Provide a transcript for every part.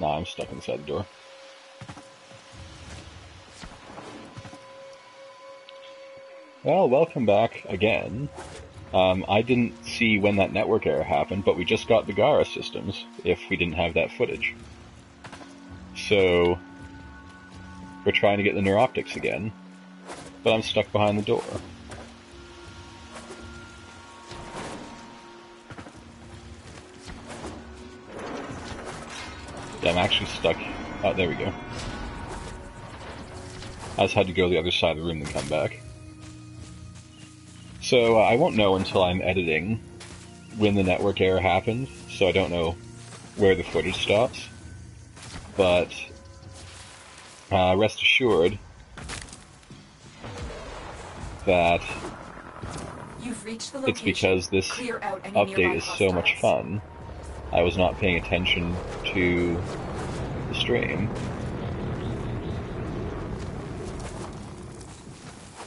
Nah, I'm stuck inside the door. Well, welcome back again. I didn't see when that network error happened, but we just got the Gara systems if we didn't have that footage. So, we're trying to get the neuroptics again, but I'm stuck behind the door. Yeah, I'm actually stuck. Oh, there we go. I just had to go to the other side of the room and come back. So, I won't know until I'm editing when the network error happened, so I don't know where the footage stops. But, rest assured that it's because this update is so much fun. I was not paying attention to the stream.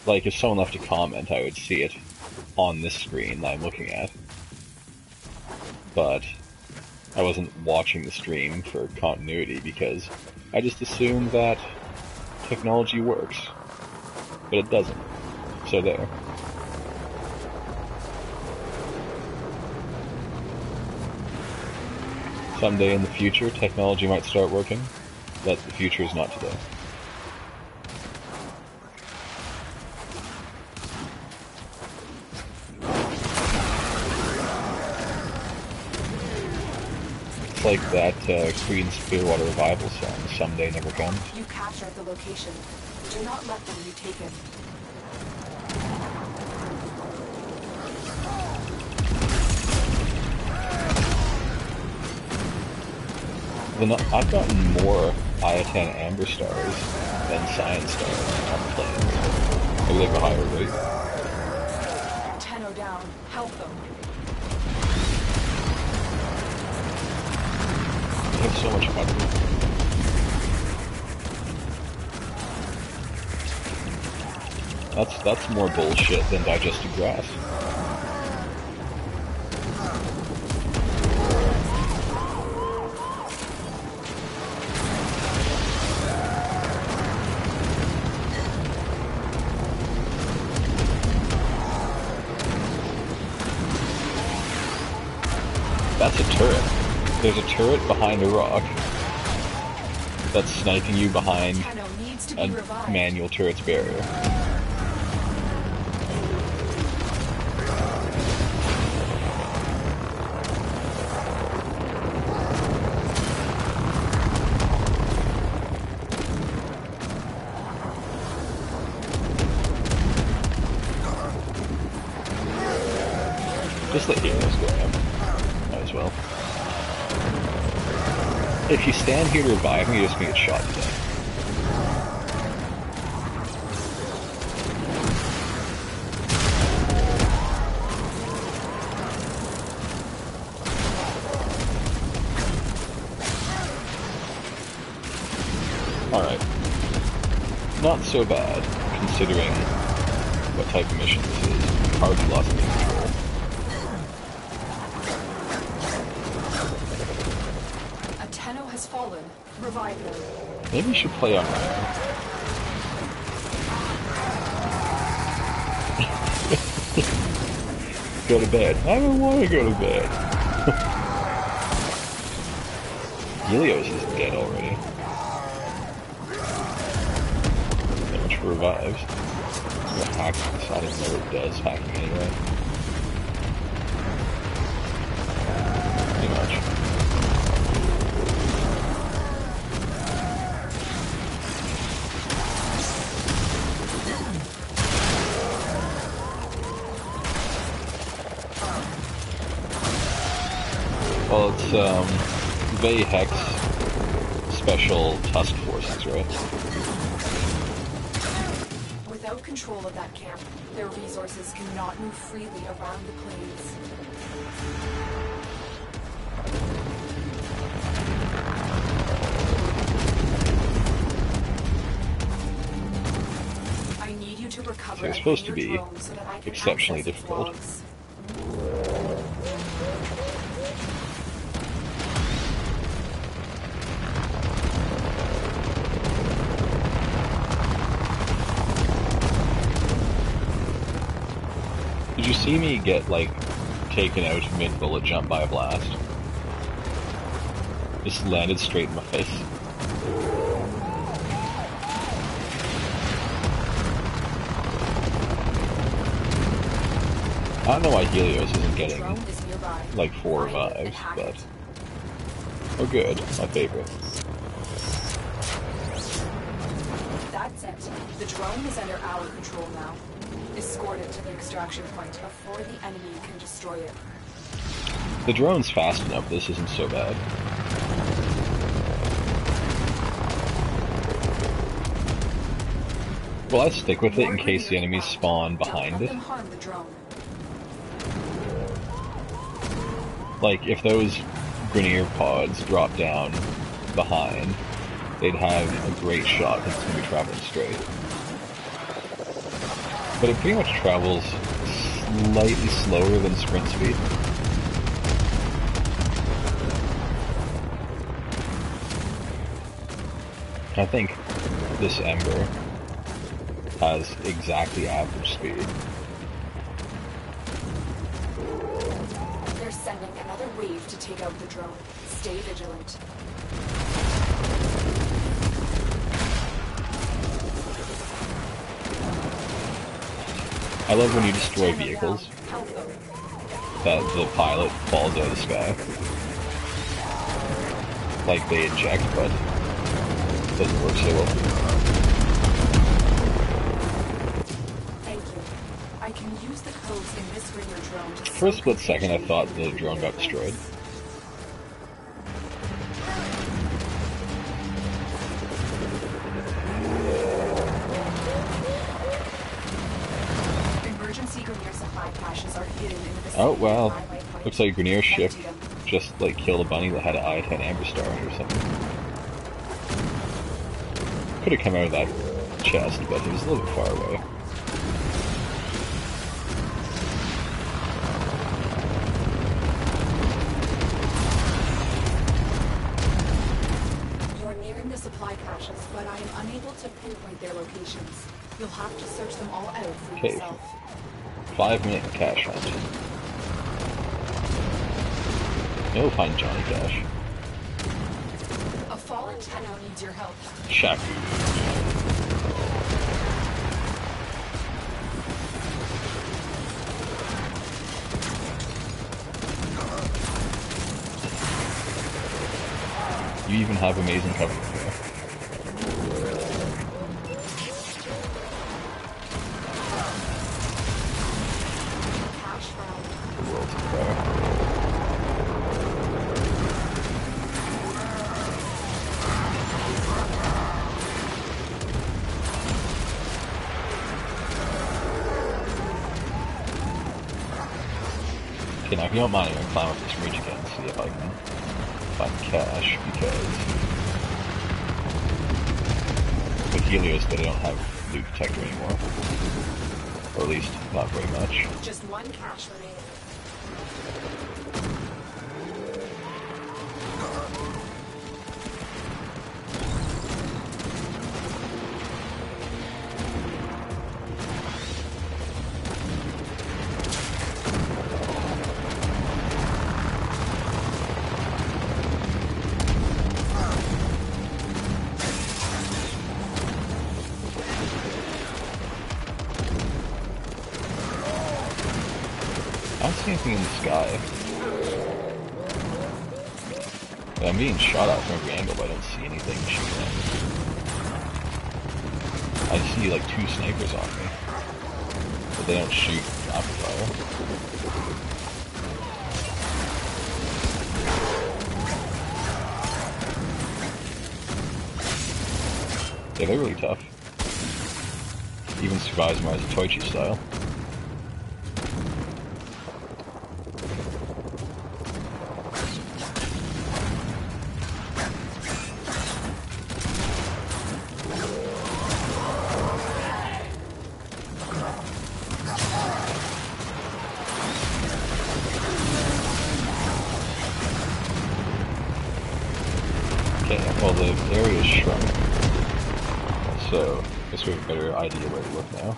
Like, if someone left a comment, I would see it on this screen that I'm looking at. But I wasn't watching the stream for continuity because I just assumed that technology works. But it doesn't. So there. Someday in the future, technology might start working, but the future is not today. It's like that Queen's Clearwater Revival song, Someday Never Comes. You captured the location. Do not let them retake it. I've gotten more I-10 Amber Stars than Science Stars on the planes. Maybe like a higher rate. Tenno down. Help them. They have so much cover. That's more bullshit than digested grass. That's a turret. There's a turret behind a rock that's sniping you behind a manual turret's barrier. Just let heroes go down. Might as well. If you stand here to revive me, you're just gonna get shot to death. Alright. Not so bad, considering what type of mission this is. Hardly lost any control. Fallen. Revive them. Maybe you should play on Ryan. Go to bed. I don't want to go to bed. Helios is dead already. So much for revives. I'm gonna hack this. I don't know what it does. Hacking anyway. Pretty much. Well, it's, Vehex Special Task Forces, right? Without control of that camp, their resources cannot move freely around the plains. I need you to recover. So it's supposed to be exceptionally difficult. you see me get, like, taken out mid-bullet jump by a blast? Just landed straight in my face. I don't know why Helios isn't getting, like, 4 revives, but... Oh good, my favorite. That's it. The drone is under our control now. Escort it to the extraction point before the enemy can destroy it. The drone's fast enough, this isn't so bad. Will I stick with it in case the enemies spawn behind it? Like, if those Grineer pods drop down behind, they'd have a great shot because it's going to be traveling straight. But it pretty much travels slightly slower than sprint speed. I think this Ember has exactly average speed. They're sending another wave to take out the drone. Stay vigilant. I love when you destroy vehicles that the pilot falls out of the sky. Like they eject, but it doesn't work so well. Thank you. I can use the codes in this Grineer drone to... For a split second I thought the drone got destroyed. Oh wow, looks like Grineer's ship just like killed a bunny that had an I-10 Amber Star on it or something. Could have come out of that chest, but it was a little bit far away. You're nearing the supply caches, but I am unable to pinpoint their locations. You'll have to search them all out for yourself. 5-minute cache hunt. You'll find Johnny Cash. A fallen tenno needs your help. Check. You even have amazing cover here. The world's on fire. Okay, now if you don't mind, I'm going to climb up this ridge again and see if I can find cash, because with Helios they don't have loot detector anymore. Or at least, not very much. Just one cache remaining. I don't see anything in the sky. I'm being shot at from every angle, but I don't see anything shooting at me. I see like 2 snipers on me, but they don't shoot rapid fire. Yeah, they're really tough. Even survives my Toichi style. Okay, well the area is shrunk, so I guess we have a better idea where to look now.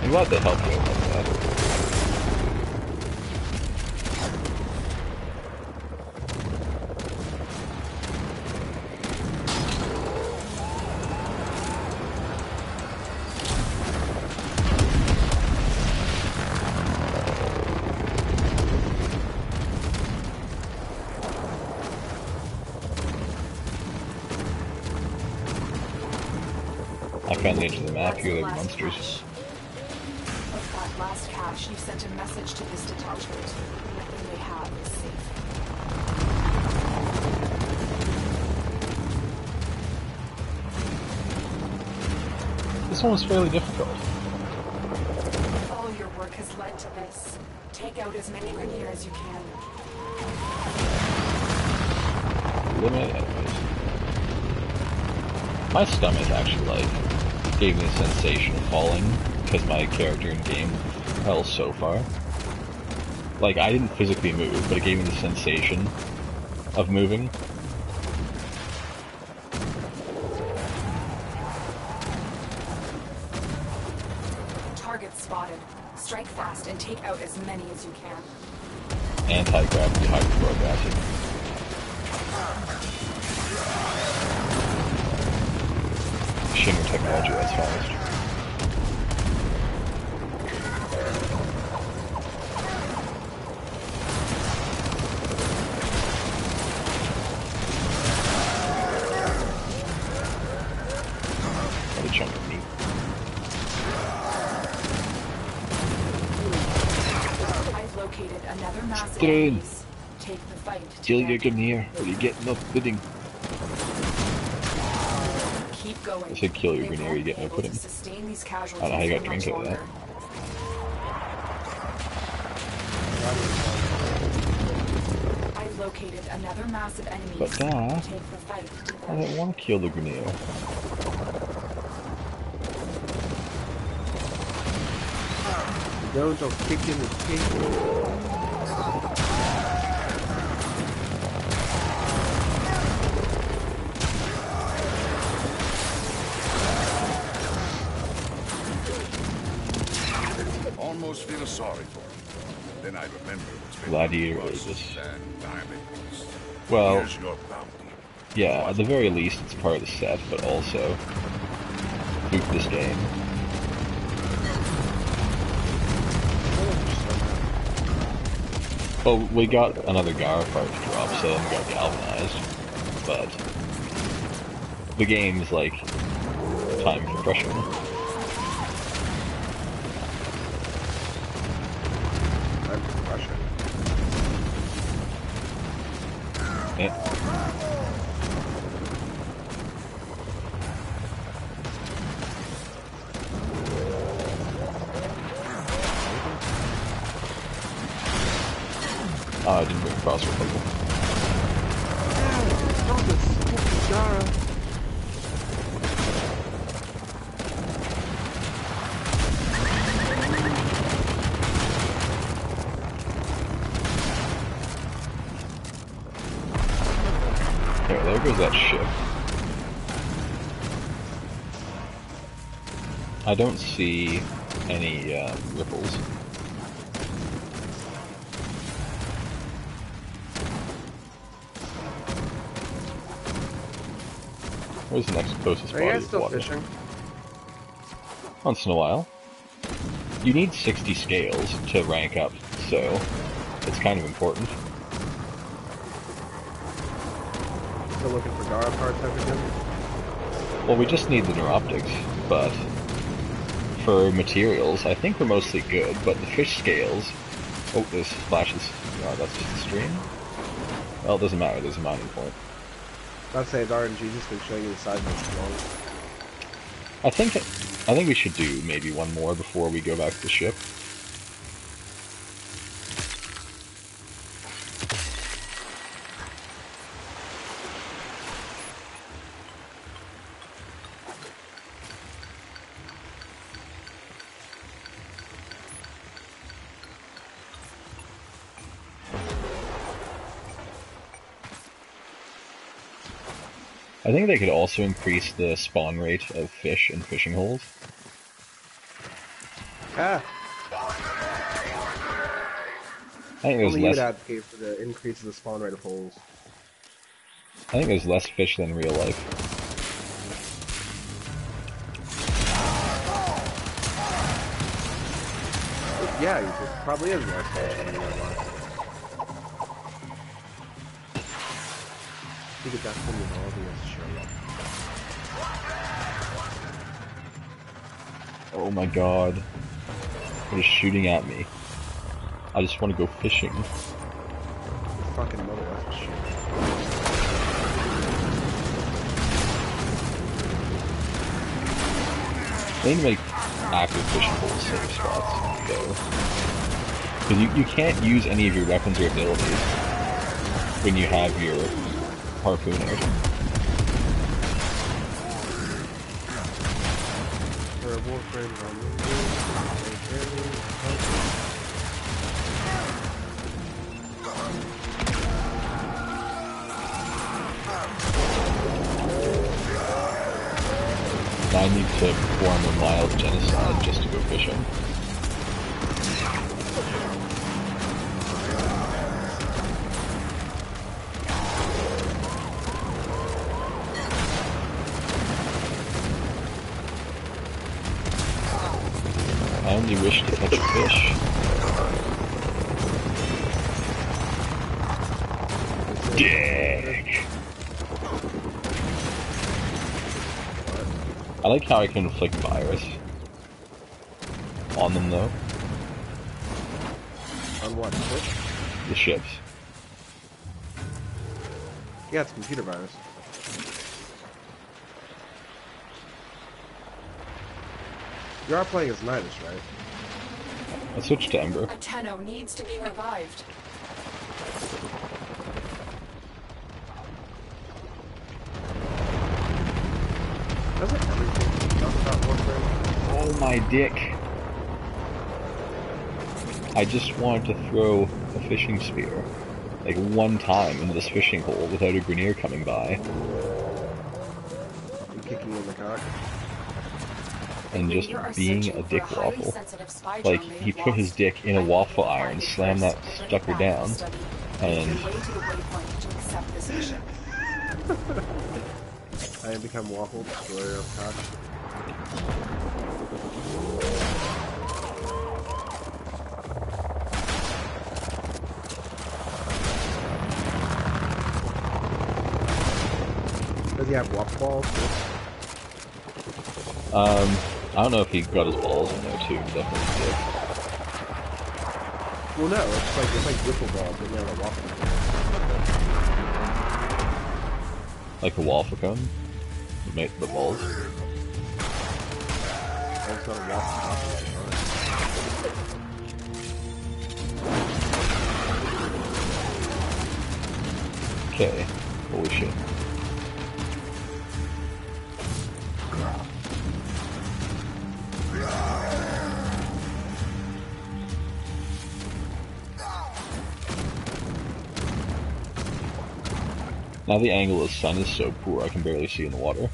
I'm glad they helped you like that. I found the edge of the map, here are the monsters. Of that last cache, you sent a message to this detachment. Nothing they have is safe. This one was fairly difficult. All your work has led to this. Take out as many Grenier as you can. Eliminate enemies. My stomach actually, like, gave me the sensation of falling, because my character in game fell so far. Like, I didn't physically move, but it gave me the sensation of moving. Target spotted. Strike fast and take out as many as you can. Anti-gravity hydrochloric acid. Shinger technology that's fast. What a chunk of meat. I've located another mass of Get in. enemies. Take the fight to Kill them. your Grenier, or you get no pudding. Keep going. I said kill your They Grenier, won't you get be no able pudding. to sustain these casualties I don't know how you got for drink much out of that. longer. I've located another mass of enemies. But that, Take the fight to I them. don't want to kill the Grenier. Don't kick in the teeth. Almost feel sorry for him. Then I remember what's been Gladiator costs Aegis. and time it costs. Well, Here's your bounty. yeah, at the very least it's part of the set, but also loot this game. Well, we got another Gara part to drop, so then we got galvanized, but the game's like time for pressure. I'm from Russia. Yeah. I didn't bring crossbow rifle. Not this stupid Gara. There goes that ship. I don't see any ripples. Where's the next closest Are body you guys of still water? fishing? Once in a while. You need 60 scales to rank up, so it's kind of important. Still looking for Gara parts, I presume? Well, we just need the neuroptics, but for materials, I think we're mostly good, but the fish scales... Oh, there's splashes. Oh, that's just a stream? Well, it doesn't matter, there's a mining point. I'd say it's RNG just been showing you the size of the scroll. I think we should do maybe one more before we go back to the ship. I think they could also increase the spawn rate of fish in fishing holes. Ah! I think there's Only you would less. advocate for the increase of the spawn rate of holes. I think there's less fish than real life. Yeah, it probably is less fish than real life. I think that's when the quality has shown up. Oh my god. It is shooting at me. I just want to go fishing. Your fucking mother effing shit. They need to make active fishing holes safe spots, though. Because you can't use any of your weapons or abilities when you have your harpoon out. For a Warframe run. I need to perform a mild genocide just to go fishing. I only wish to catch a fish. Dick! I like how I can inflict virus on them, though. On what? Ships? The ships. Yeah, it's computer virus. You are playing as Nidus, right? I switched to Ember. Ateno needs to be revived. Doesn't everything talk about Warframe? Oh my dick! I just wanted to throw a fishing spear, like one time into this fishing hole without a Grenier coming by. You kicking in the cock? And just being a dick waffle. Like, he put his dick in a waffle iron, slammed that sucker down, and... I have become waffle, destroyer of cock. Does he have waffle balls? I don't know if he got his balls in there too, definitely did. Well, no, it's like wiffle balls, but not a waffle. Like a waffle cone? Make the balls. It's not a waffle. Okay, holy shit. Now the angle of the sun is so poor I can barely see in the water.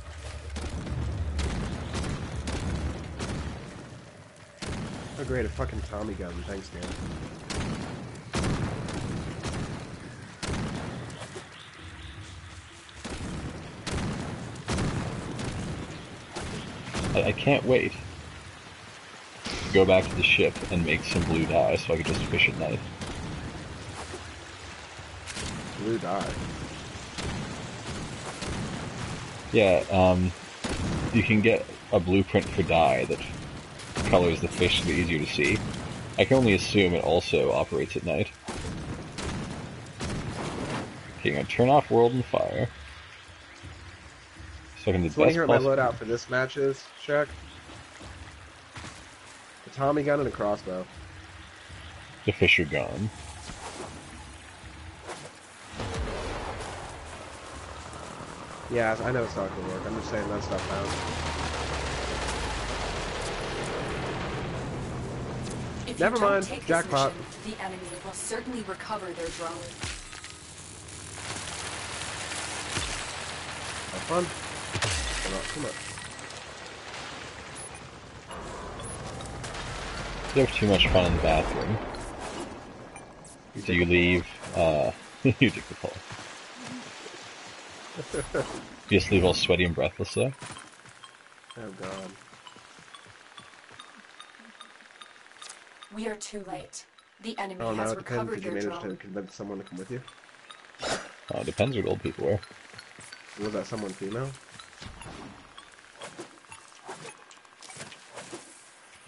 Oh great, a fucking Tommy gun, thanks man. I can't wait to go back to the ship and make some blue dye so I can just fish at night. Blue dye. Yeah, you can get a blueprint for dye that colors the fish to be easier to see. I can only assume it also operates at night. Okay, I'm gonna turn off World and Fire. So I can do the So what best hear my possible... loadout for this match is, Shaq? A Tommy gun and a crossbow. The fish are gone. Yeah, I know it's not gonna work. I'm just saying that stuff down. If Never you don't mind, take this jackpot. mission, the enemy will certainly recover their drone. Have fun. But not too much. You have too much fun in the bathroom. Do you leave, you dig the hole. You just leave all sweaty and breathless there? Oh god. We are too late. The enemy Oh no, has it depends. recovered Did you their manage to drone. convince someone to come with you? It depends what old people were. Was that someone female?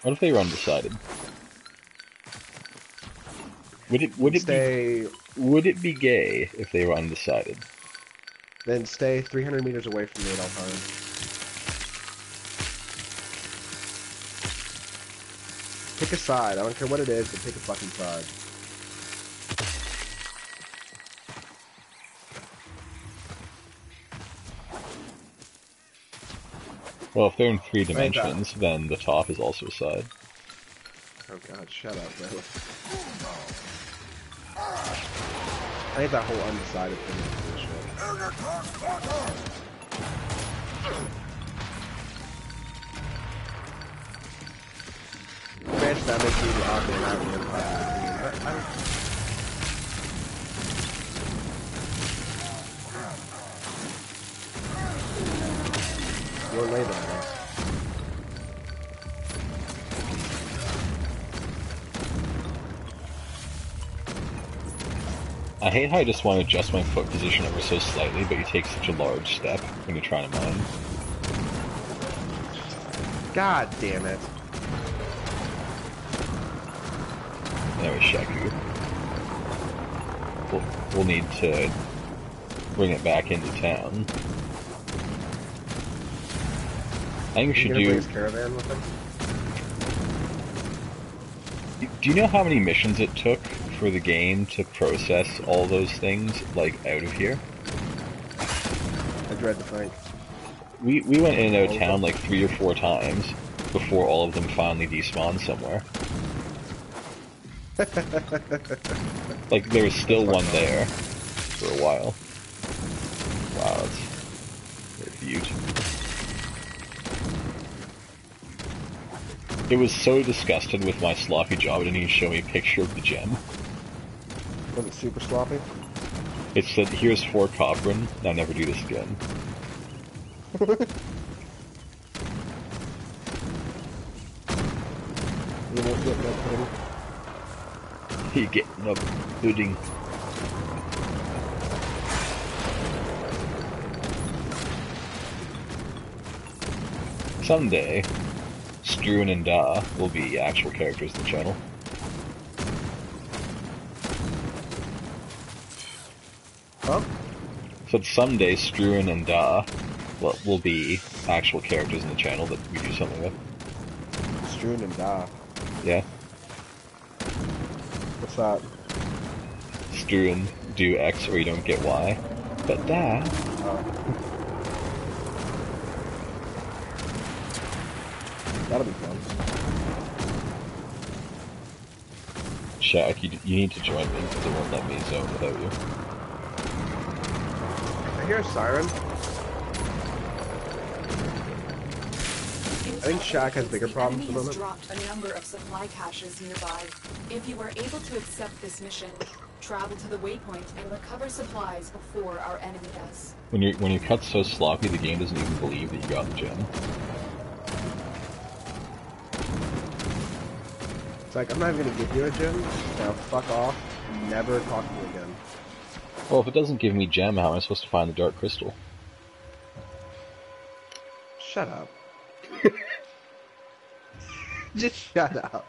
What if they were undecided? Would it be gay if they were undecided? Then stay 300 meters away from me at all times. Pick a side. I don't care what it is, but pick a fucking side. Well, if they're in 3 dimensions, then the top is also a side. Oh god, shut up, bro. I think that whole undecided thing is bullshit. Imagine that makes me awkward and I don't know. I don't... You're later, man. I hate how I just want to adjust my foot position ever so slightly, but you take such a large step when you're trying to mine. God damn it. Anyway, Shaku. We'll need to bring it back into town. I think we should do... bring his caravan with him? Do you know how many missions it took for the game to process all those things, like, out of here? I dread to think. We went in and out of town like 3 or 4 times before all of them finally despawned somewhere. Like, there was still one there for a while. Wow, that's a beaut. It was so disgusted with my sloppy job, it didn't even show me a picture of the gem. Was it super sloppy? It said, here's 4 copperin, now never do this again. You won't get no pudding. You get no pudding. Someday, Struan and Da will be actual characters in the channel. Huh? So someday, Struan and Da will be actual characters in the channel that we do something with. Strewn and Da. Yeah. What's that? Struan, do X or you don't get Y. But Da... That'll be fun. Shaq, you need to join me because they won't let me zone without you. I hear a siren. I think Shaq has bigger problems at the moment. Dropped a number of supply caches nearby. If you are able to accept this mission, travel to the waypoint and recover supplies before our enemy does. When you cut so sloppy, the game doesn't even believe that you got the gem. It's like, I'm not even gonna give you a gem. Now fuck off. Never talk to me again. Well, if it doesn't give me gem, how am I supposed to find the dark crystal? Shut up. Just shut up.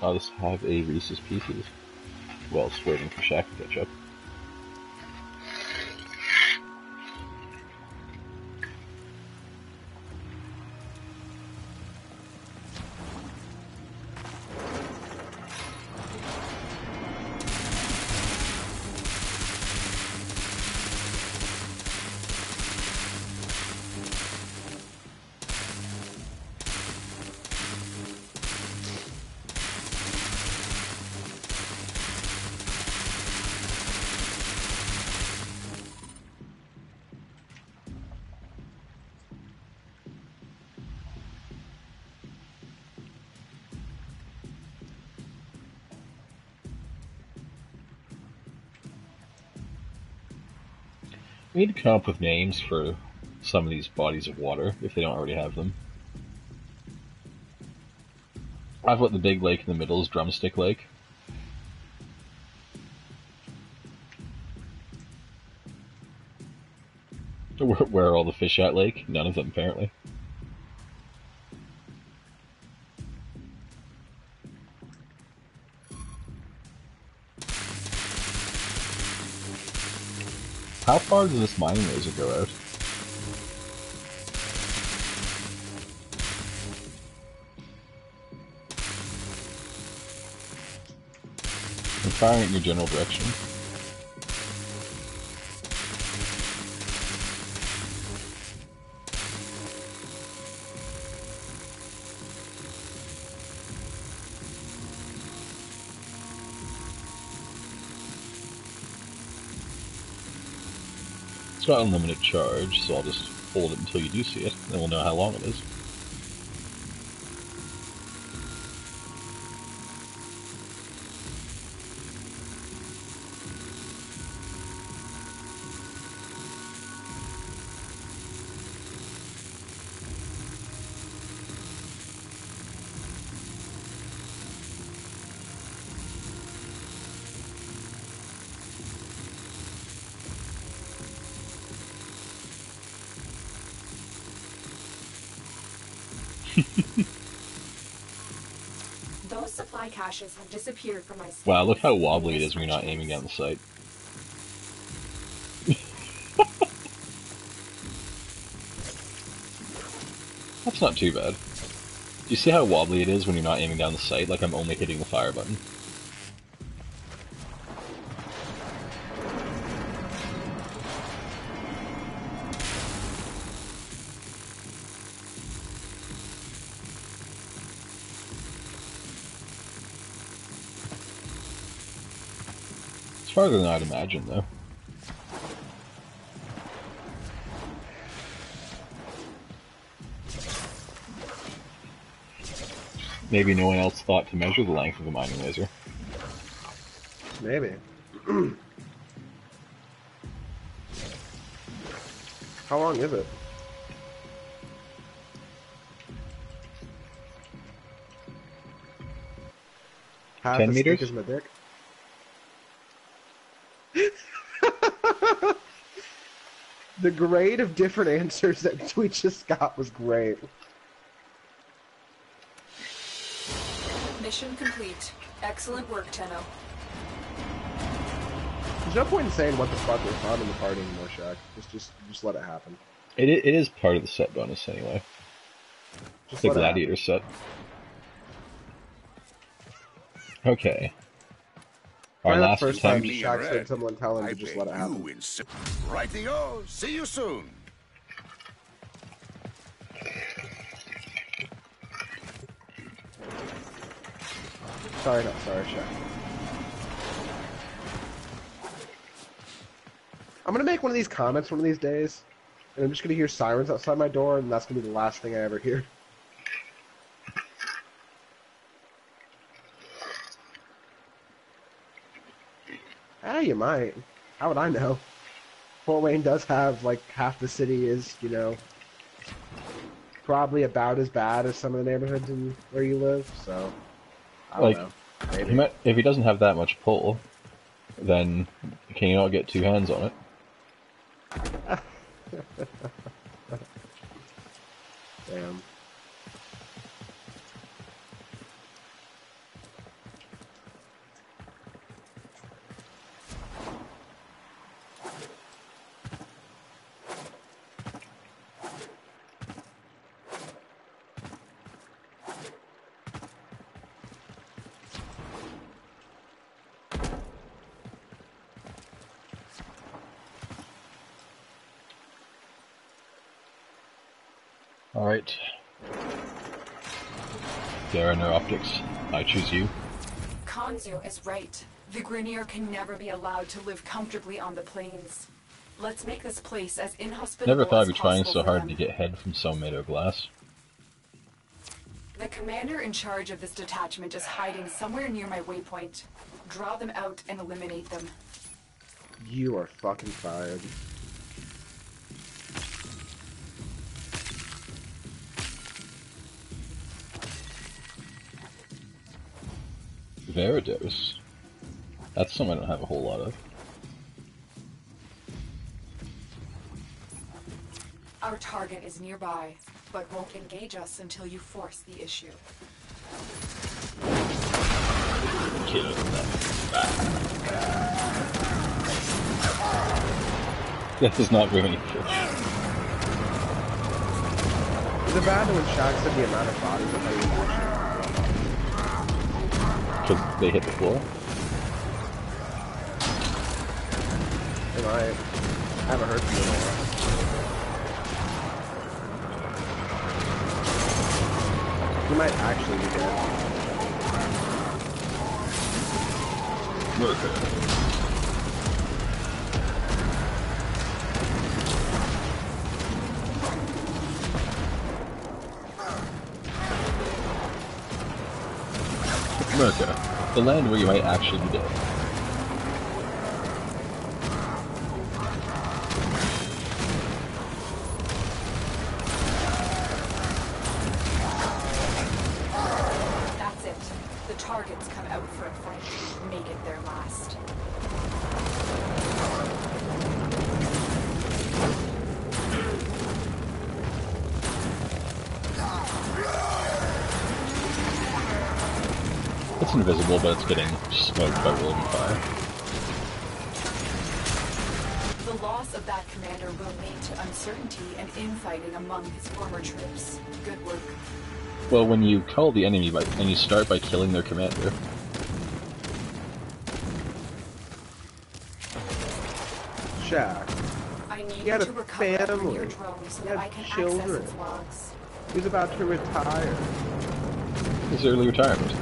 I'll just have a Reese's Pieces while it's waiting for Shaq to catch up. We need to come up with names for some of these bodies of water, if they don't already have them. I've got the big lake in the middle is Drumstick Lake. Where are all the fish at, lake? None of them, apparently. How far does this mining laser go out? I'm firing it in your general direction. It's got unlimited charge, so I'll just hold it until you do see it, then we'll know how long it is. Those supply caches have disappeared from my scans. Wow, look how wobbly it is when you're not aiming down the sight. That's not too bad. Do you see how wobbly it is when you're not aiming down the sight? Like I'm only hitting the fire button. It's farther than I'd imagine, though. Maybe no one else thought to measure the length of a mining laser. Maybe. How long is it? Half 10 as meters? thick as my dick? The grade of different answers that we just got was great. Mission complete. Excellent work, Tenno. There's no point in saying what the fuck was found in the party anymore, Shaq. Just let it happen. It is part of the set bonus, anyway. Just The let it Gladiator set. Okay. Our Probably the last first time attempt. Shaq said someone tell him to just let it happen. Rightio. See you soon. Sorry, Shaq. I'm gonna make one of these comments one of these days, and I'm just gonna hear sirens outside my door, and that's gonna be the last thing I ever hear. Ah, you might. How would I know? Fort Wayne does have, like, half the city is, you know, probably about as bad as some of the neighborhoods in where you live, so I don't know. Maybe. If he doesn't have that much pull, then can you not get two hands on it? Damn. Alright. There are neuroptics. I choose you. Kanzu is right. The Grineer can never be allowed to live comfortably on the plains. Let's make this place as inhospitable Never thought I'd as be trying possible so for hard them. to get head from some made of glass. The commander in charge of this detachment is hiding somewhere near my waypoint. Draw them out and eliminate them. You are fucking fired. Veridos. That's something I don't have a whole lot of. Our target is nearby, but won't engage us until you force the issue. Kill them. This is not very fish. Is it bad when Shaq said the amount of bodies that they use? Because they hit the floor? Am I haven't heard from you in a while. You might actually be dead. Murder. America, the land where you might actually be dead. That's it. The targets come out for a fight. Make it their last. It's invisible, but it's getting smoked by rolling fire. The loss of that commander will lead to uncertainty and infighting among his former troops. Good work. Well, when you call the enemy and you start by killing their commander, Shaq. I need He you had a to recover your family. drone so He that had I can children. access its logs. He was about to retire. his early retirement.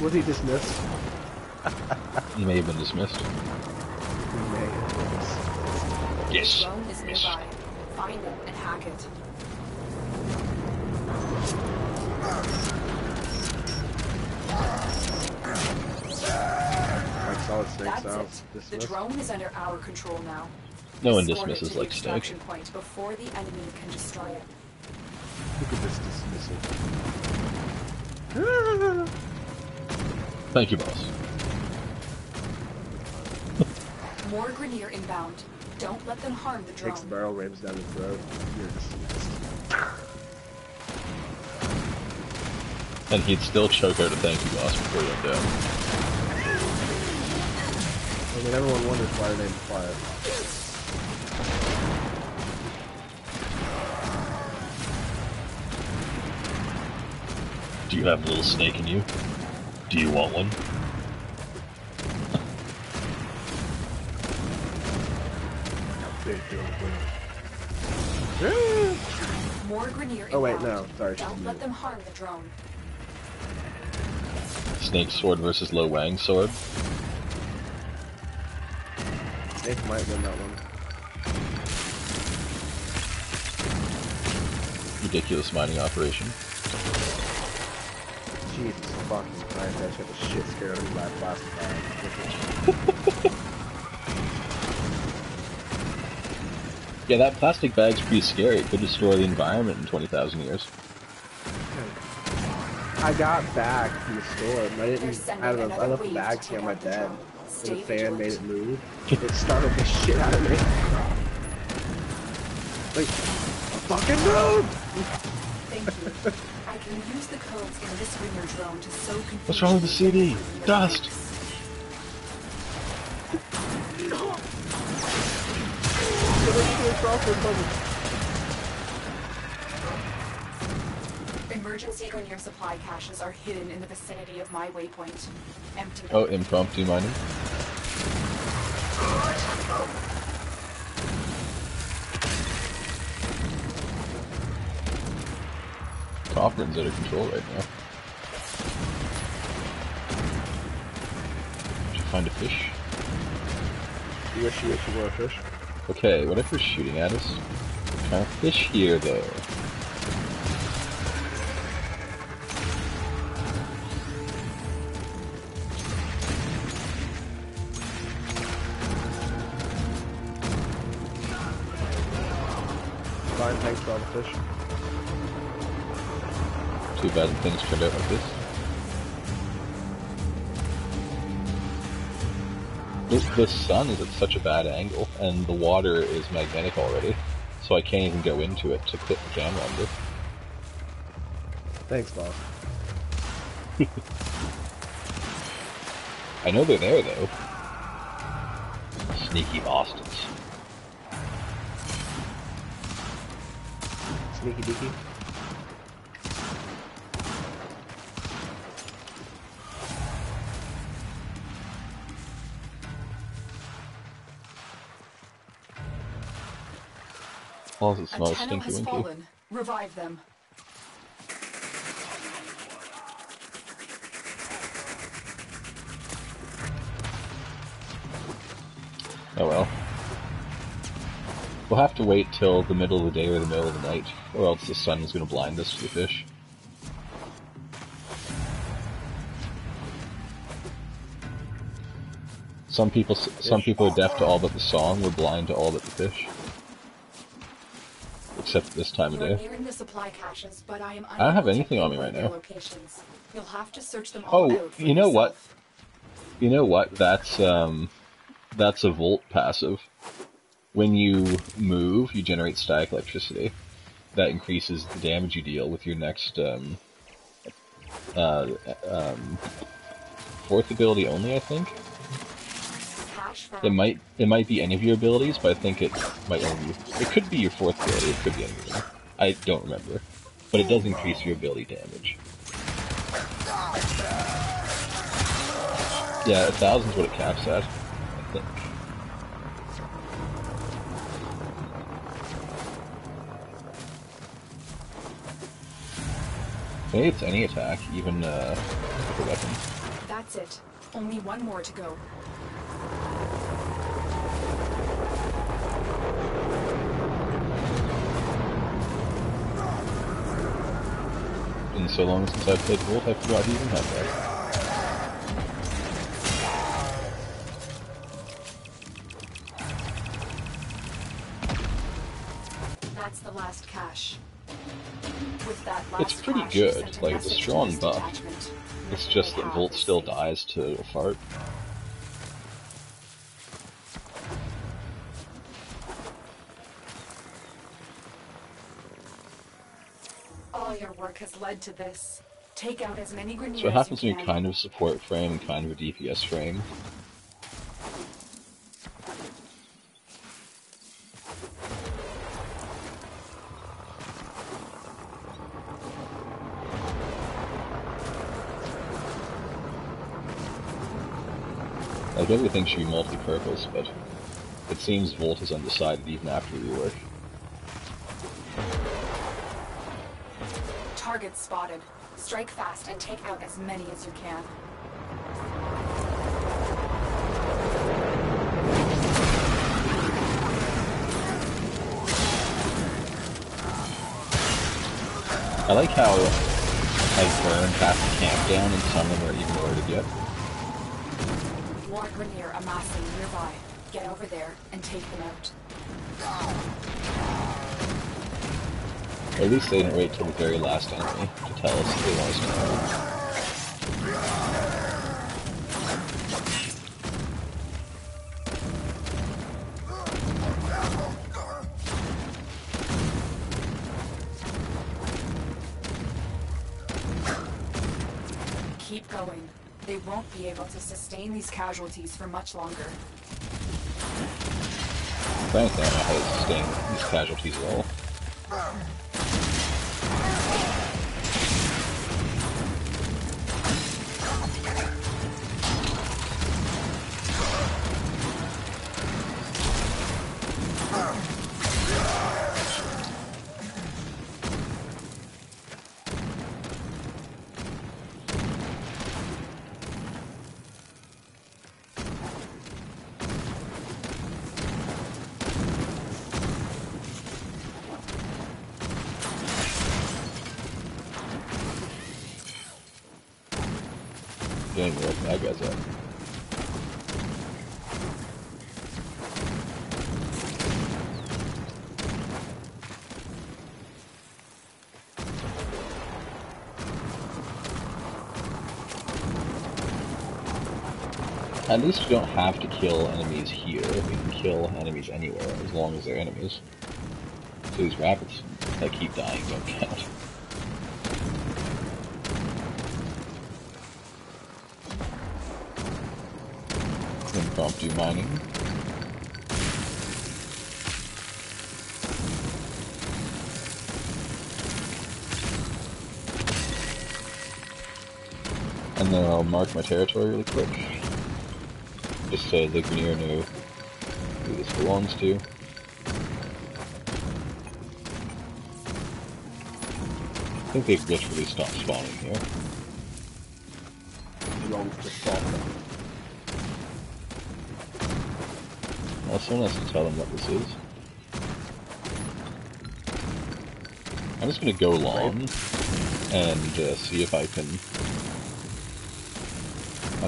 Was he dismissed? He may have been dismissed. He may have been dismissed. Yes. Drone is nearby. Find it and hack it. Like Solid Snake That's sounds it. The dismissed. drone is under our control now. No one Escort it dismisses to the like Snake. extraction point before the enemy can destroy it. Look at this dismissal. Thank you, boss. More Grenier inbound. Don't let them harm the Takes the drone. barrel, rams down his throat. You're dismissed. And he'd still choke out a thank you, boss, before he went down. I mean, everyone wonders why her name's Fire. Do you have a little snake in you? Do you want one? More Grenier inbound. Oh wait, no, sorry. she's Don't let muted. them harm the drone. Snake sword versus Lo Wang sword. Snake might win that one. Ridiculous mining operation. Jesus fucking Christ, that shit was shit scared of me by a plastic bag. Yeah, that plastic bag's pretty scary. It could destroy the environment in 20,000 years. I got back from the store, and I They're didn't. sending I don't know. I another left the wave bag to here on take my out the bed, drone. and Stay the fan made vigilant. it move. It startled the shit out of me. Like, fucking move! Thank you. I can use the codes in this Grenier drone to sow confusion. What's wrong with the CD? Dust! Emergency Grenier supply caches are hidden in the vicinity of my waypoint. Empty them. Oh, impromptu mining. Coffin's out of control right now. Did you find a fish? You wish you were a fish. Okay, whatever's shooting at us. Can't fish here though. Fine, thanks for all the fish. too bad that things turned out like this. The sun is at such a bad angle, and the water is magnetic already, so I can't even go into it to clip the camera under. Thanks, boss. I know they're there, though. Sneaky bastards. Sneaky deaky. Why does it smell Antenna stinky has winky? fallen. Revive them. Oh well. We'll have to wait till the middle of the day or the middle of the night, or else the sun is going to blind us to the fish. Some people are deaf to all but the song, we're blind to all but the fish. Except this time of You're day. nearing the supply caches, but I am I don't have unable to anything on me right pinpoint now. their locations. You'll have to search them all Oh, out for you know what? yourself. You know what? That's a volt passive. When you move, you generate static electricity. That increases the damage you deal with your next fourth ability only, I think. Cache It found. might be any of your abilities, but I think it might only be... It could be your fourth ability, it could be any of them. I don't remember. But it does increase your ability damage. Yeah, 1,000's what it caps at, I think. Maybe it's any attack, even with a weapon. That's it. Only one more to go. Been so long since I've played Volt, I forgot to even have that. That's the last cache. With that last It's pretty cache, you good, sent a like, it's a message to strong this buff. detachment. It's They just that have Volt the still safe. dies to a fart. All your work has led to this. Take out as many grenades So what happens as when you you're can. kind of a support frame and kind of a DPS frame? Like, everything should be multi-purpose, but it seems Volt is undecided even after the rework. Target spotted. Strike fast and take out as many as you can. I like how I've burned half the camp down and some of them are even loaded yet. War Grenier amassing nearby. Get over there and take them out. Or at least they didn't wait till the very last enemy to tell us if they want us to know. Keep going. They won't be able to sustain these casualties for much longer. Frankly, I don't know how to sustain these casualties at all. Getting real bad guys up. At least we don't have to kill enemies here. We can kill enemies anywhere, as long as they're enemies. So these rabbits that keep dying don't count. Impromptu mining. And then I'll mark my territory really quick. Just so the Grenier know who this belongs to. I think they've literally stopped spawning here. Belongs to spawn. Well, someone has to tell them what this is. I'm just gonna go long and see if I can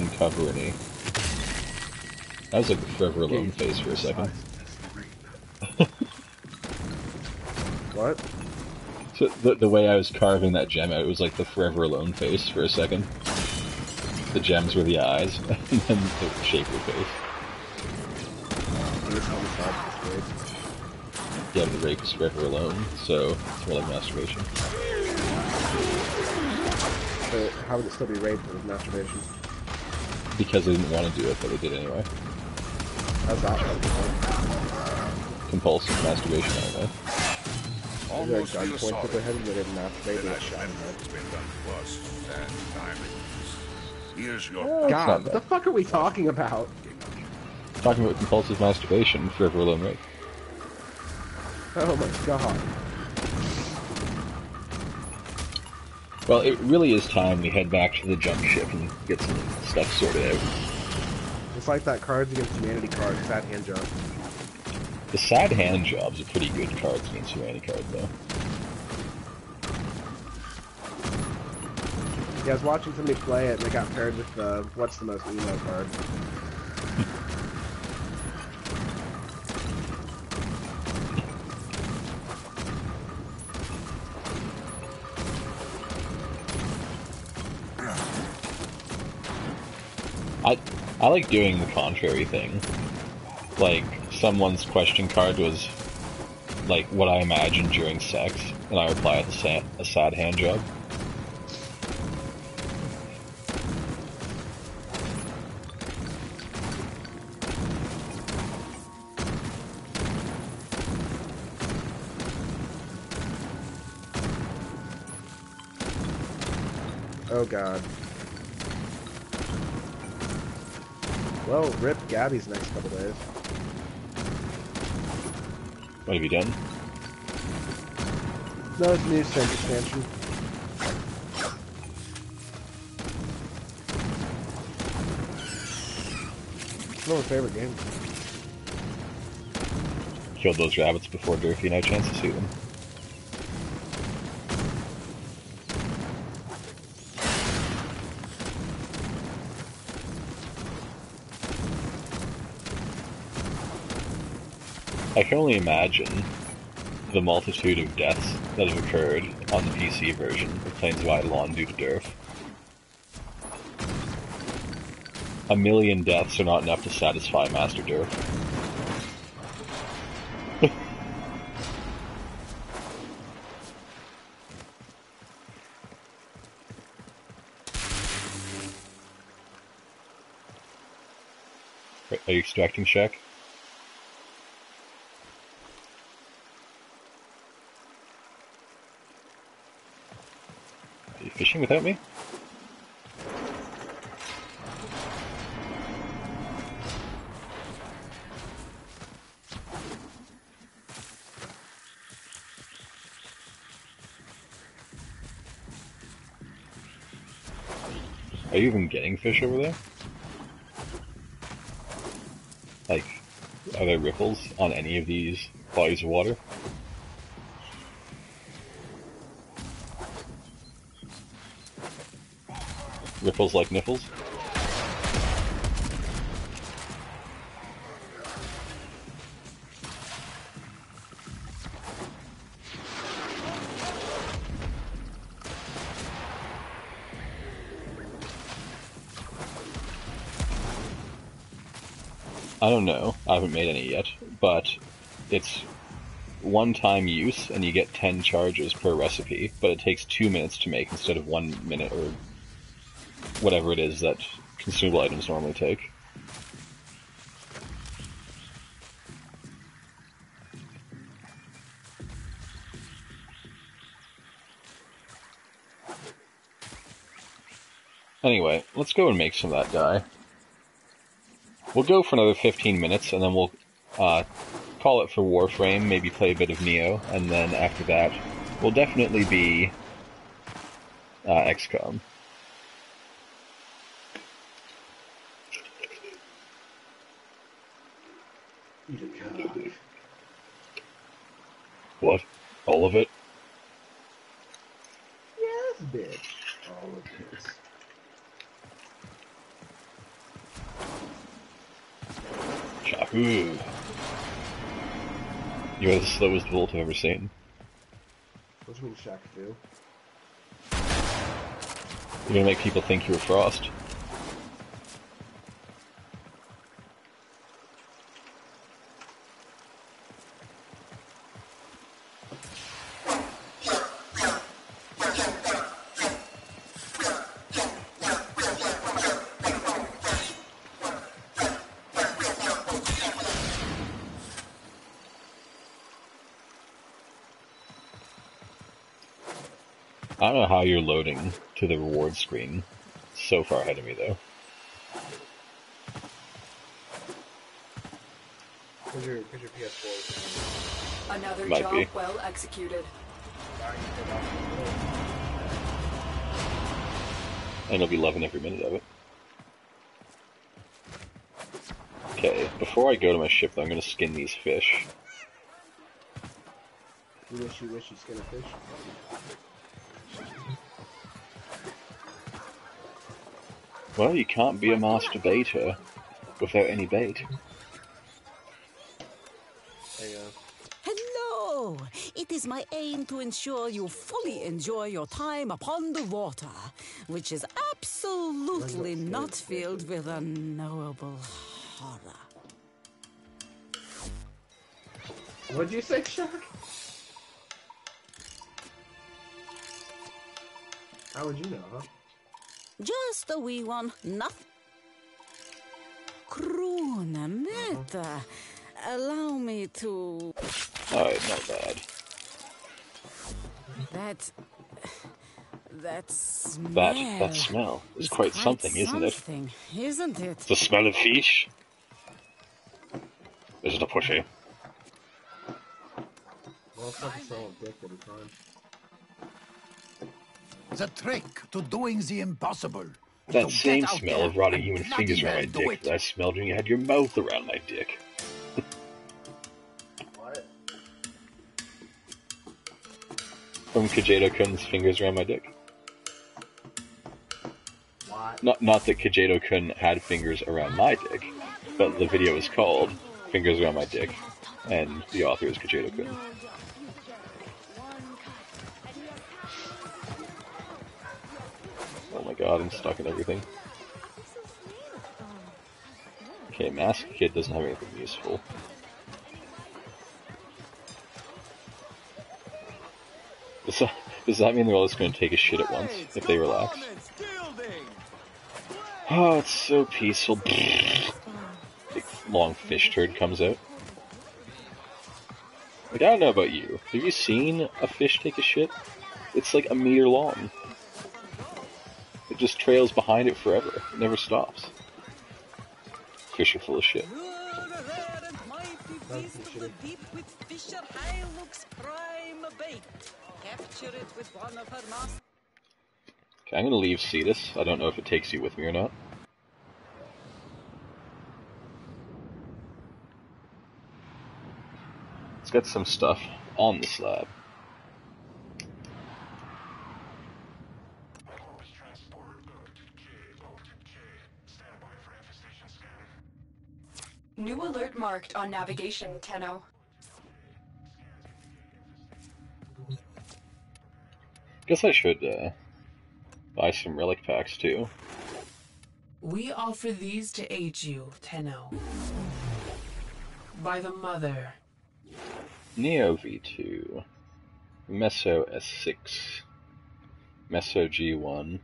uncover any. That was like the Forever Alone face for a second. What? So the way I was carving that gem out, it was like the Forever Alone face for a second. The gems were the eyes, and then the shape of the face. Yeah, the rape is Forever Alone, so it's more like masturbation. But how would it still be rape with masturbation? Because they didn't want to do it, but they did anyway. How's that one? Compulsive masturbation anyway. Is there a gun point to their head where they're masturbating at shot? It's been done to us, and time it is. Here's your God, what the fuck are we talking about? Talking about compulsive masturbation, Forever Alone rape. Oh my god. Well, it really is time we head back to the jump ship and get some stuff sorted out. It's like that Cards Against Humanity card, Sad Hand Job. The Sad Hand Job's a pretty good Cards Against Humanity card, though. Yeah, I was watching somebody play it and they got paired with the What's the Most Emo card. I like doing the contrary thing. Like, someone's question card was, like, what I imagined during sex, and I reply with a sad hand job. Oh god. Well, rip Gabby's next couple days. What have you done? No, it's new Strange expansion. It's one of my favorite games. Killed those rabbits before Durfee and I had a chance to see them. I can only imagine the multitude of deaths that have occurred on the PC version of Plains of Eidolon due to Durf. 1,000,000 deaths are not enough to satisfy Master Durf. Are you extracting Shaq? Are you fishing without me? Are you even getting fish over there? Like, are there ripples on any of these bodies of water? Ripples like nipples? I don't know. I haven't made any yet, but it's one-time use, and you get 10 charges per recipe, but it takes 2 minutes to make instead of 1 minute or whatever it is that consumable items normally take. Anyway, let's go and make some of that dye. We'll go for another 15 minutes, and then we'll call it for Warframe, maybe play a bit of Neo, and then after that, we'll definitely be XCOM. What? All of it? Yes, bitch. All of this. Shahoo! You are the slowest bolt I've ever seen. What do you mean, Shaq do? You're gonna make people think you're Frost. I don't know how you're loading to the reward screen. It's so far ahead of me, though. Because your PS4 Another Might job be. well executed. And you'll be loving every minute of it. Okay, before I go to my ship, though, I'm gonna skin these fish. You wish you skin a fish? Well, you can't be a master baiter without any bait. There you go. Hello! It is my aim to ensure you fully enjoy your time upon the water, which is absolutely not filled with unknowable horror. What'd you say, Shaq? How would you know, huh? Just a wee one, nothing. Kronemeta, allow me to... Alright, not bad. That smell... That smell is quite something, isn't it? Isn't it? The smell of fish? Is it a pushy? Well, it's like a smell of dick every time. The trick to doing the impossible. That To same get out smell there of rotting and human bloody fingers around my well do dick it. that I smelled when you had your mouth around my dick. What? From Kajato-kun's fingers around my dick. What? Not that Kajato-kun had fingers around my dick, but the video is called Fingers Around My Dick, and the author is Kajato-kun. Oh my god, I'm stuck in everything. Okay, Mask Kid doesn't have anything useful. Does that mean they're all just going to take a shit at once, if they relax? Oh, it's so peaceful. Big long fish turd comes out. Like, I don't know about you. Have you seen a fish take a shit? It's like a meter long. It just trails behind it forever. It never stops. Fish are full of shit. Okay, I'm gonna leave Cetus. I don't know if it takes you with me or not. Let's get some stuff on the slab. New alert marked on navigation, Tenno. Guess I should buy some relic packs too. We offer these to aid you, Tenno. by the mother. Neo V2. Meso S6. Meso G1.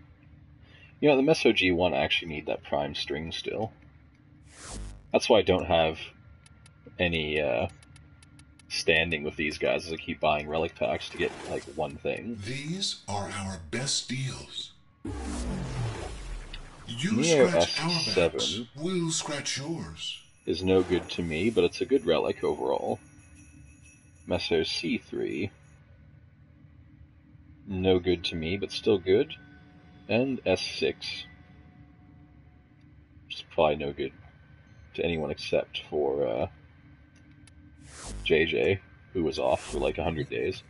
You know, the Meso G1 actually need that prime string still. That's why I don't have any standing with these guys, as I keep buying relic packs to get, like, one thing. These are our best deals. You Neo scratch our backs, S7 we'll scratch yours. is no good to me, but it's a good relic overall. Meso C3. No good to me, but still good. And S6. Which is probably no good to anyone except for JJ, who was off for like 100 days.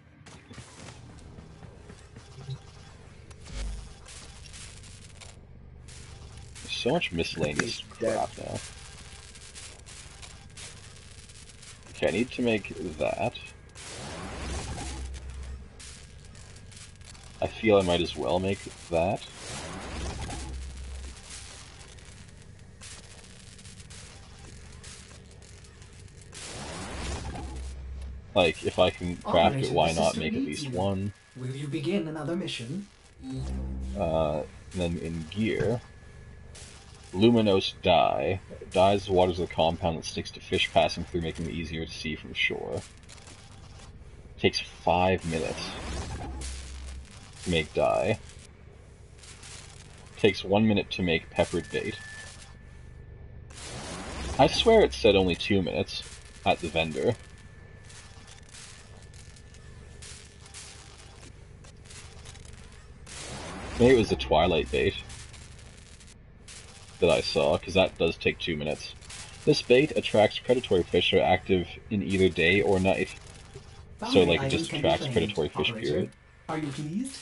There's so much miscellaneous crap now. Okay, I need to make that. I feel I might as well make that. Like, if I can craft it, why not make at least one? Will you begin another mission? Then in gear, Luminous Dye. Dyes the waters of the compound that sticks to fish passing through, making it easier to see from shore. Takes 5 minutes to make dye. Takes 1 minute to make peppered bait. I swear it said only 2 minutes at the vendor. Maybe it was the Twilight bait that I saw, because that does take 2 minutes. This bait attracts predatory fish that are active in either day or night. So, like, it just attracts predatory fish, period. Are you pleased?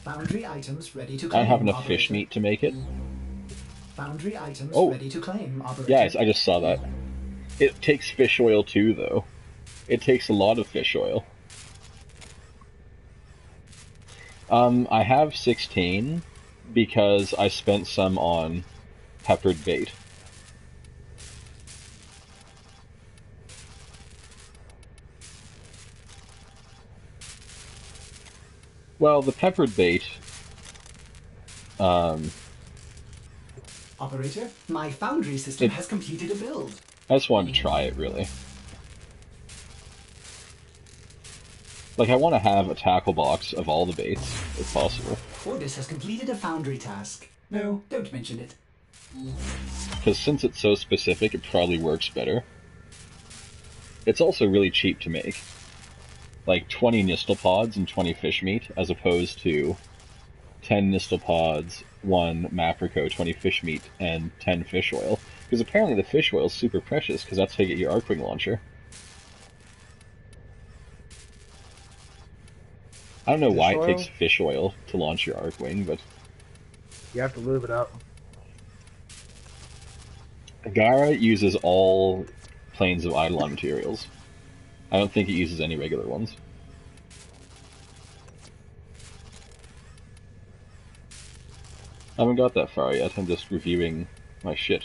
Foundry items ready to I claim. don't have enough fish meat to make it. Foundry items Oh. ready to claim, operator. Yeah, I just saw that. It takes fish oil too, though. It takes a lot of fish oil. I have 16 because I spent some on peppered bait. Well, the peppered bait, Operator, my foundry system has completed a build. I just wanted to try it, really. Like, I want to have a tackle box of all the baits, if possible. Ordis has completed a foundry task. No, don't mention it. Because since it's so specific, it probably works better. It's also really cheap to make. Like 20 Nistel pods and 20 fish meat, as opposed to 10 Nistel pods, 1 Maprico, 20 fish meat, and 10 fish oil. Because apparently the fish oil is super precious, because that's how you get your Arcwing launcher. I don't know why it takes fish oil to launch your Arcwing, but... You have to lube it up. Gara uses all planes of Eidolon materials. I don't think it uses any regular ones. I haven't got that far yet, I'm just reviewing my shit.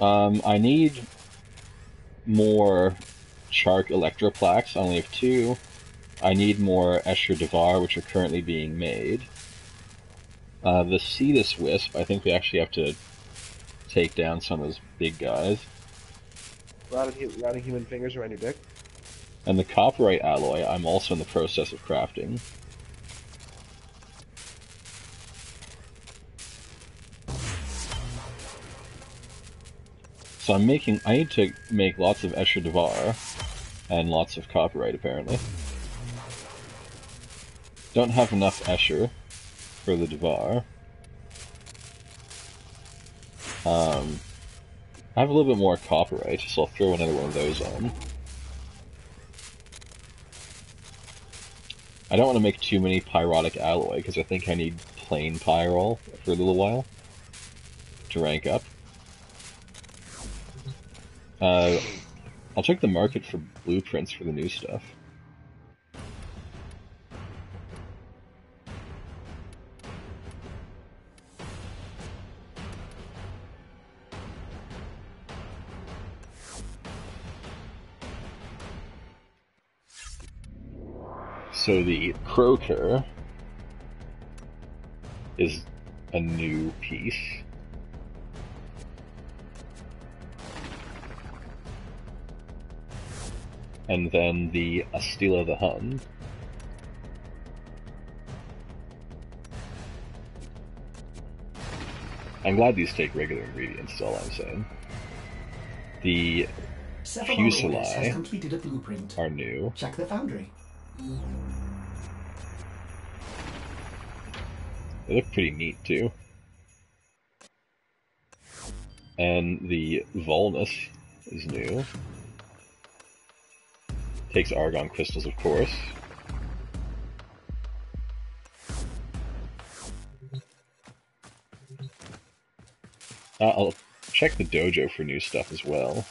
I need more Chark Electroplaques, I only have 2. I need more Escher Devar, which are currently being made. The Cetus Wisp, I think we actually have to take down some of those big guys. Rotting human fingers around your dick. And the Copperite Alloy, I'm also in the process of crafting. So I need to make lots of Escher Devar, and lots of Copperite, apparently. Don't have enough Escher for the Devar. I have a little bit more Copperite, so I'll throw another one of those on. I don't want to make too many Pyrotic Alloy, because I think I need plain Pyrol for a little while to rank up. I'll check the market for blueprints for the new stuff. So the croaker is a new piece. And then the Astilla the Hun. I'm glad these take regular ingredients, is all I'm saying. The Cephalon has completed a blueprint. are new. Check the foundry. They look pretty neat, too. And the Volnus is new. Takes argon crystals, of course. I'll check the dojo for new stuff as well.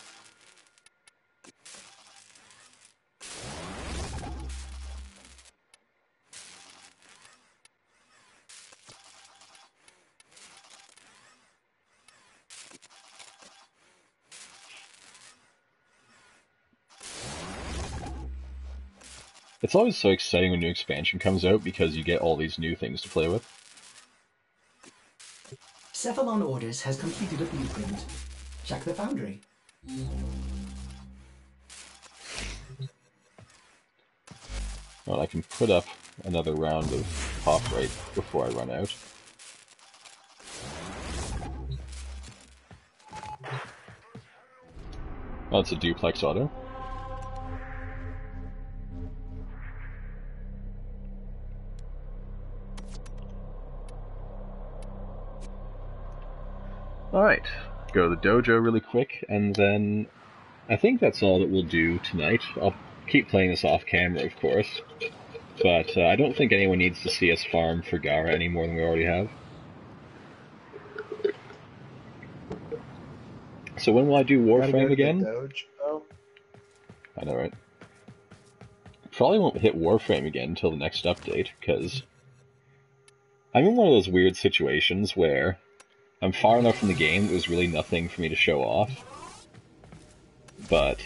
It's always so exciting when a new expansion comes out because you get all these new things to play with. Cephalon Orders has completed a blueprint. Check the foundry. Well, I can put up another round of pop right before I run out. Oh, it's a duplex auto. Alright, go to the dojo really quick, and then I think that's all that we'll do tonight. I'll keep playing this off camera, of course, but I don't think anyone needs to see us farm for Gara any more than we already have. So when will I do Warframe again? I know, right? Probably won't hit Warframe again until the next update, because I'm in one of those weird situations where I'm far enough from the game that there's really nothing for me to show off. But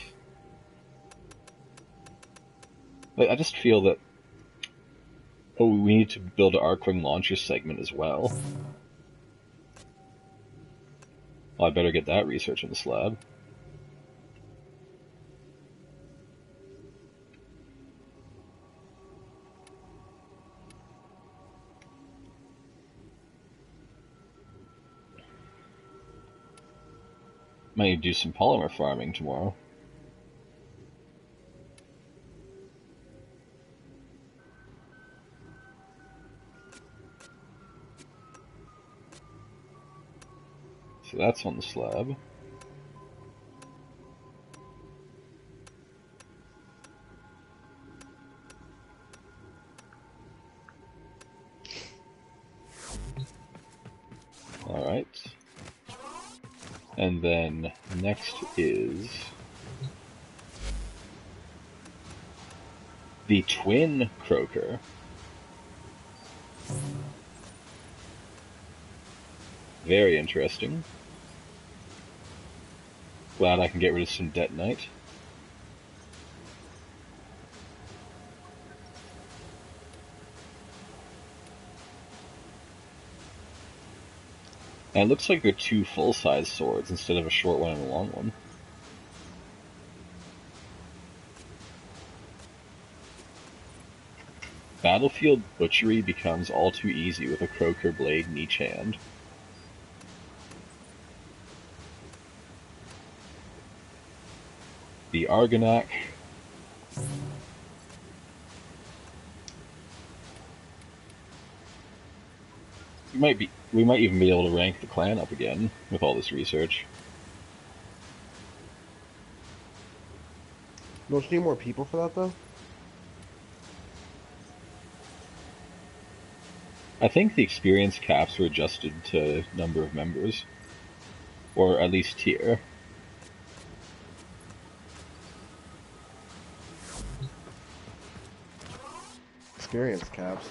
like, I just feel that, oh, we need to build an Arcwing launcher segment as well. Well, I better get that research in the slab. Might need to do some polymer farming tomorrow. So that's on the slab. Alright. And then next is the twin croaker. Very interesting. Glad I can get rid of some detonite. And it looks like they're two full-size swords instead of a short one and a long one. Battlefield butchery becomes all too easy with a croaker blade in each hand. The Argonac. We might even be able to rank the clan up again with all this research. Don't you need more people for that, though? I think the experience caps were adjusted to number of members. Or at least tier. Experience caps.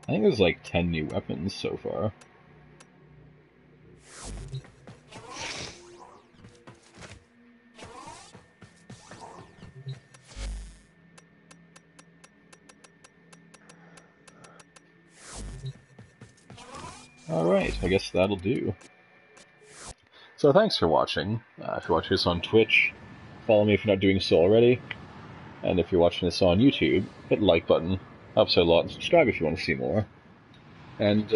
I think there's like 10 new weapons so far. Alright, I guess that'll do. So thanks for watching. If you're watching this on Twitch, follow me if you're not doing so already. And if you're watching this on YouTube, hit the like button. Helps out a lot, and subscribe if you want to see more. And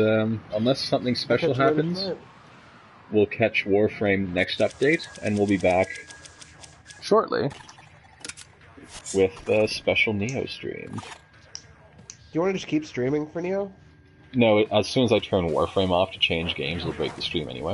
unless something special happens, we'll catch Warframe next update, and we'll be back shortly with a special Neo stream. Do you want to just keep streaming for Neo? No, as soon as I turn Warframe off to change games, it'll break the stream anyway.